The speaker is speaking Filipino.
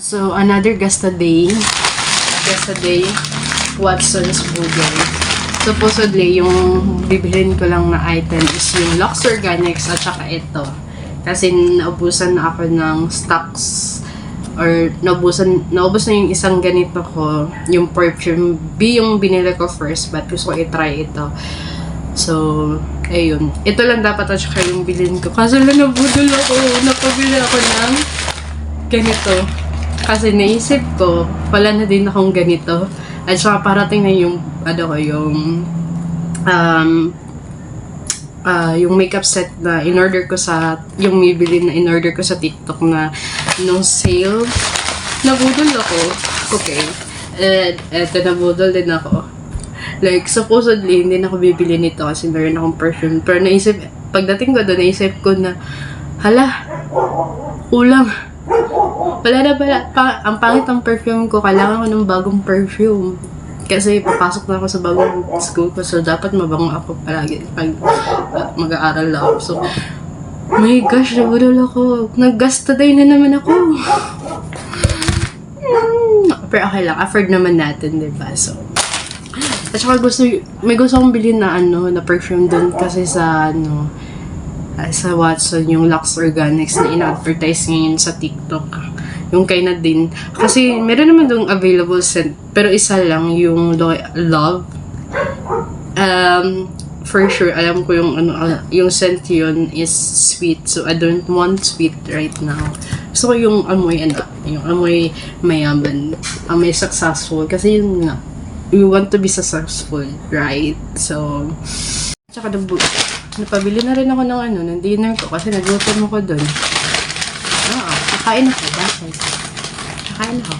So, another Gasta Day. Watson's Boodle. Supposedly, yung bibilhin ko lang na item is yung Lux Organics at saka ito. Kasi naubusan na ako ng stocks or naubos na yung isang ganito ko, yung perfume B yung binili ko first, but gusto ko i-try ito. So, ayun. Ito lang dapat at saka yung bilhin ko. Kaso lang nabudol ako. Napabili ako ng ganito. Kasi naisip ko, wala na din akong ganito. At saka parating na yung, yung makeup set na in-order ko sa, yung Maybelline na in-order ko sa TikTok na nung sale. Nabudol ako. Okay. Eto, nabudol din ako. Like, supposedly, hindi na ako bibili nito kasi meron akong perfume. Pero naisip, pagdating ko doon, naisip ko na, hala, kulang. Wala na pala. Ang pangit ang perfume ko. Kailangan ko ng bagong perfume. Kasi papasok na ako sa bagong school ko. So, dapat mabango ako palagi pag mag-aaral ako. So, my gosh, nabudol ako. Nag-Gasta Day na naman ako. Pero okay lang. Afford naman natin, diba? So, at saka may gusto akong bilhin na na perfume dun kasi sa sa Watson, yung Lux Organics na ina-advertise ngayon sa TikTok. Yung kay Nadine. Kasi meron naman dong available scent, pero isa lang yung Love. For sure, alam ko yung yung scent yun is sweet. So I don't want sweet right now. So yung amoy yung amoy mayaman, amoy successful kasi yun nga. We want to be successful, right? So, tsaka napabili na rin ako ng dinner ko kasi nagluto mo ko dun. Kakain ako, bakit? Kakain ako.